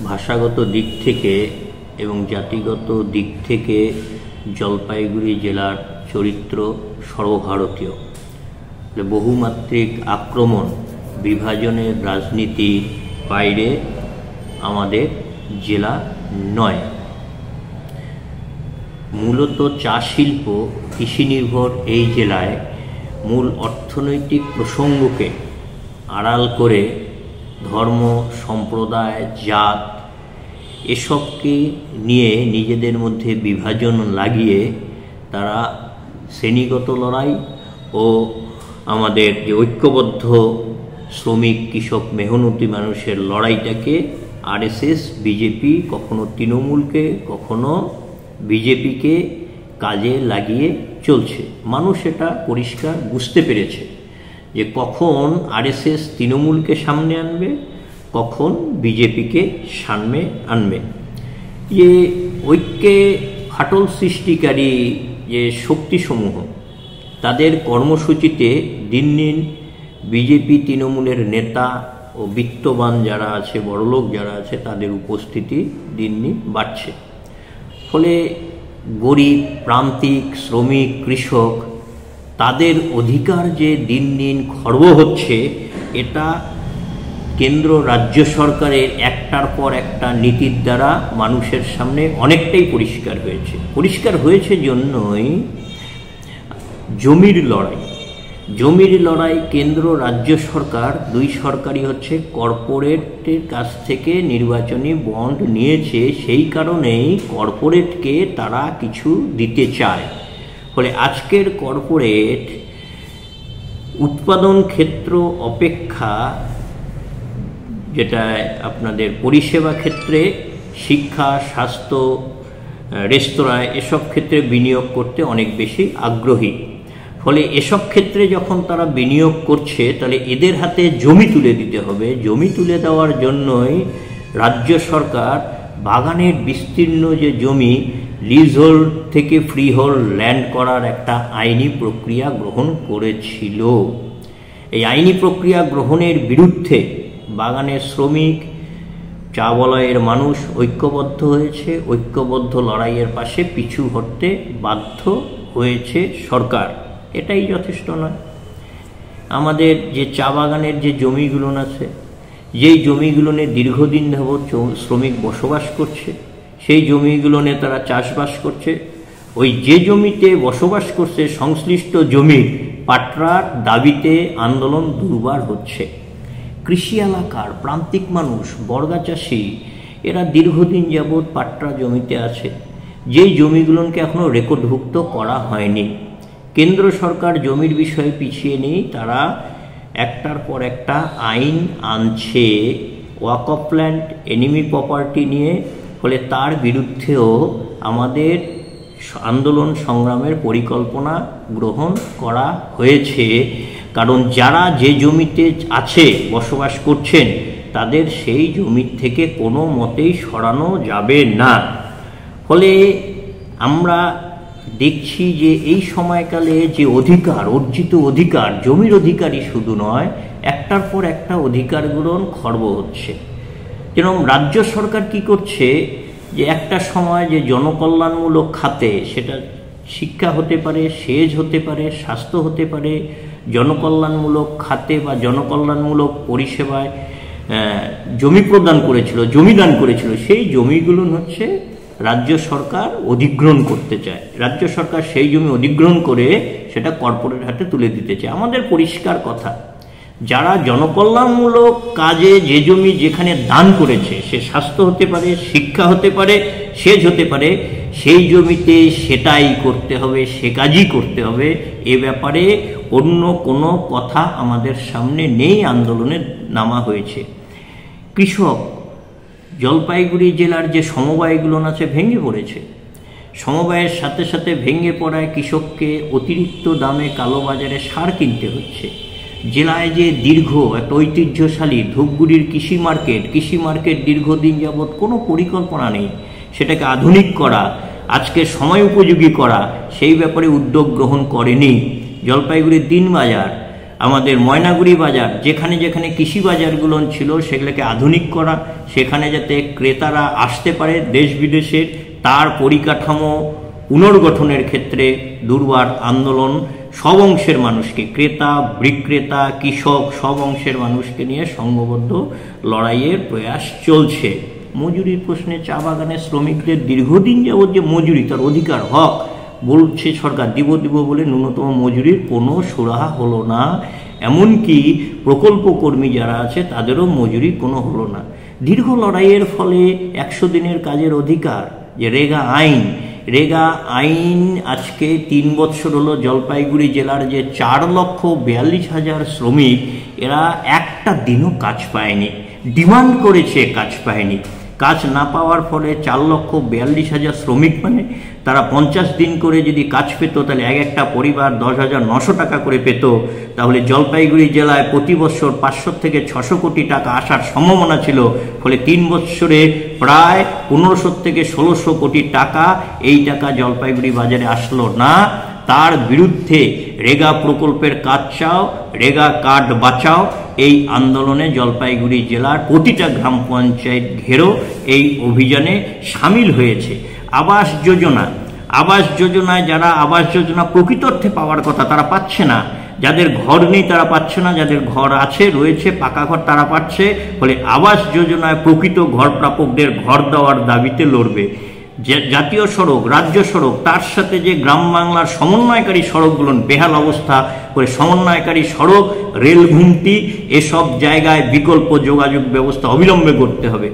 ভাষাগত দিক থেকে এবং জাতিগত দিক থেকে জলপাইগুড়ি জেলার চরিত্র সর্বভারতীয়। বহুমাত্রিক আক্রমণ, বিভাজনের রাজনীতির বাইরে আমাদের জেলা নয়। মূলত চা শিল্প, কৃষি নির্ভর এই জেলায় মূল অর্থনৈতিক প্রসঙ্গকে আড়াল করে ধর্ম, সম্প্রদায়, জাত এসবকে নিয়ে নিজেদের মধ্যে বিভাজন লাগিয়ে তারা শ্রেণীগত লড়াই ও আমাদের যে ঐক্যবদ্ধ শ্রমিক, কৃষক, মেহনতি মানুষের লড়াইটাকে আরএসএস, বিজেপি, কখনো তৃণমূলকে, কখনো বিজেপিকে কাজে লাগিয়ে চলছে। মানুষ এটা পরিষ্কার বুঝতে পেরেছে যে কখন আরএসএস তৃণমূলকে সামনে আনবে, কখন বিজেপিকে সামনে আনবে। যে ঐক্যে ফাটল সৃষ্টিকারী যে শক্তিসমূহ, তাদের কর্মসূচিতে দিন দিন বিজেপি তৃণমূলের নেতা ও বিত্তবান যারা আছে, বড়লোক যারা আছে, তাদের উপস্থিতি দিন দিন বাড়ছে। ফলে গরিব, প্রান্তিক, শ্রমিক, কৃষক তাদের অধিকার যে দিন দিন খর্ব হচ্ছে, এটা কেন্দ্র রাজ্য সরকারের একটার পর একটা নীতির দ্বারা মানুষের সামনে অনেকটাই পরিষ্কার হয়েছে জন্যই জমির লড়াই কেন্দ্র রাজ্য সরকার দুই সরকারই হচ্ছে কর্পোরেটের কাছ থেকে নির্বাচনী বন্ড নিয়েছে। সেই কারণেই কর্পোরেটকে তারা কিছু দিতে চায়। ফলে আজকের কর্পোরেট উৎপাদন ক্ষেত্র অপেক্ষা, যেটা আপনাদের পরিষেবা ক্ষেত্রে, শিক্ষা, স্বাস্থ্য, রেস্তোরাঁ, এসব ক্ষেত্রে বিনিয়োগ করতে অনেক বেশি আগ্রহী। ফলে এসব ক্ষেত্রে যখন তারা বিনিয়োগ করছে, তাহলে এদের হাতে জমি তুলে দিতে হবে। জমি তুলে দেওয়ার জন্যই রাজ্য সরকার বাগানের বিস্তীর্ণ যে জমি, লিজ হোল্ড থেকে ফ্রি হোল্ড ল্যান্ড করার একটা আইনি প্রক্রিয়া গ্রহণ করেছিল। এই আইনি প্রক্রিয়া গ্রহণের বিরুদ্ধে বাগানের শ্রমিক, চা বলয়ের মানুষ ঐক্যবদ্ধ হয়েছে। ঐক্যবদ্ধ লড়াইয়ের পাশে পিছু হটতে বাধ্য হয়েছে সরকার। এটাই যথেষ্ট নয়। আমাদের যে চা বাগানের যে জমিগুলো আছে, যেই জমিগুলোনে দীর্ঘদিন যাবৎ শ্রমিক বসবাস করছে, সেই জমিগুলোনে তারা চাষবাস করছে। ওই যে জমিতে বসবাস করছে, সংশ্লিষ্ট জমির পাট্রার দাবিতে আন্দোলন দুর্বার হচ্ছে। কৃষি এলাকার প্রান্তিক মানুষ, বর্গা চাষি, এরা দীর্ঘদিন যাবৎ পাট্রা জমিতে আছে, যেই জমিগুলোকে এখনও রেকর্ডভুক্ত করা হয়নি। কেন্দ্র সরকার জমির বিষয়ে পিছিয়ে নেই, তারা একটার পর একটা আইন আনছে ওয়াকফ ল্যান্ড, এনিমি প্রপার্টি নিয়ে। ফলে তার বিরুদ্ধেও আমাদের আন্দোলন সংগ্রামের পরিকল্পনা গ্রহণ করা হয়েছে। কারণ যারা যে জমিতে আছে, বসবাস করছেন, তাদের সেই জমি থেকে কোনো মতেই সরানো যাবে না। ফলে আমরা দেখছি যে এই সময়কালে যে অধিকার, অর্জিত অধিকার, জমির অধিকারই শুধু নয়, একটার পর একটা অধিকারগুলো খর্ব হচ্ছে। যেরকম রাজ্য সরকার কি করছে, যে একটা সময় যে জনকল্যাণমূলক খাতে, সেটা শিক্ষা হতে পারে, সেচ হতে পারে, স্বাস্থ্য হতে পারে, জনকল্যাণমূলক খাতে বা জনকল্যাণমূলক পরিষেবায় জমি প্রদান করেছিল, জমিদান করেছিল, সেই জমিগুলো হচ্ছে রাজ্য সরকার অধিগ্রহণ করতে চায়। রাজ্য সরকার সেই জমি অধিগ্রহণ করে সেটা কর্পোরেট হাতে তুলে দিতে চায়। আমাদের পরিষ্কার কথা, যারা জনকল্যাণমূলক কাজে যে জমি যেখানে দান করেছে, সে স্বাস্থ্য হতে পারে, শিক্ষা হতে পারে, সেচ হতে পারে, সেই জমিতে সেটাই করতে হবে, সে কাজই করতে হবে। এ ব্যাপারে অন্য কোনো কথা আমাদের সামনে নেই। আন্দোলনে নামা হয়েছে। কৃষক, জলপাইগুড়ি জেলার যে সমবায়গুলো আছে, ভেঙে পড়েছে। সমবায়ের সাথে সাথে ভেঙে পড়ায় কৃষককে অতিরিক্ত দামে কালোবাজারে সার কিনতে হচ্ছে। জেলায় যে দীর্ঘ একটা ঐতিহ্যশালী ধূপগুড়ির কৃষি মার্কেট দীর্ঘদিন যাবৎ কোনো পরিকল্পনা নেই। সেটাকে আধুনিক করা, আজকে সময় উপযোগী করা, সেই ব্যাপারে উদ্যোগ গ্রহণ করেনি। জলপাইগুড়ির দিনবাজার, আমাদের ময়নাগুড়ি বাজার, যেখানে যেখানে কৃষি বাজারগুলো ছিল সেগুলোকে আধুনিক করা, সেখানে যাতে ক্রেতারা আসতে পারে দেশ বিদেশের, তার পরিকাঠামো পুনর্গঠনের ক্ষেত্রে দুর্বার আন্দোলন সব অংশের মানুষকে, ক্রেতা বিক্রেতা কৃষক সব অংশের মানুষকে নিয়ে সংঘবদ্ধ লড়াইয়ের প্রয়াস চলছে। মজুরির প্রশ্নে চা বাগানের শ্রমিকদের দীর্ঘদিন যাবৎ যে মজুরি, তার অধিকার হক বলছে সরকার দিব বলে ন্যূনতম মজুরির কোনো সুরাহা হলো না। এমনকি প্রকল্প কর্মী যারা আছে তাদেরও মজুরি কোনো হলো না। দীর্ঘ লড়াইয়ের ফলে 100 দিনের কাজের অধিকার, যে রেগা আইন আজকে 3 বছর হলো। জলপাইগুড়ি জেলার যে 4,42,000 শ্রমিক, এরা একটা দিনও কাজ পায়নি, ডিমান্ড করেছে কাজ পায়নি। কাজ না পাওয়ার ফলে 4,42,000 শ্রমিক, মানে তারা 50 দিন করে যদি কাজ পেত তাহলে একটা পরিবার 10,900 টাকা করে পেত। তাহলে জলপাইগুড়ি জেলায় প্রতি বছর 500 থেকে 600 কোটি টাকা আসার সম্ভাবনা ছিল। ফলে 3 বছরে প্রায় 1500 থেকে 1600 কোটি টাকা, এই টাকা জলপাইগুড়ি বাজারে আসলো না। তার বিরুদ্ধে রেগা প্রকল্পের কাজ চাও, রেগা কার্ড বাঁচাও, এই আন্দোলনে জলপাইগুড়ি জেলার প্রতিটা গ্রাম পঞ্চায়েত ঘেরো এই অভিযানে সামিল হয়েছে। আবাস যোজনায় যারা আবাস যোজনা প্রকৃত অর্থে পাওয়ার কথা তারা পাচ্ছে না, যাদের ঘর নেই তারা পাচ্ছে না, যাদের ঘর আছে রয়েছে পাকা ঘর তারা পাচ্ছে। ফলে আবাস যোজনায় প্রকৃত ঘর প্রাপকদের ঘর দেওয়ার দাবিতে লড়বে। জাতীয় সড়ক, রাজ্য সড়ক, তার সাথে যে গ্রাম বাংলার সমন্বয়কারী সড়কগুলো বেহাল অবস্থা করে, সমন্বয়কারী সড়ক, রেল ঘুমটি, এসব জায়গায় বিকল্প যোগাযোগ ব্যবস্থা অবিলম্বে করতে হবে।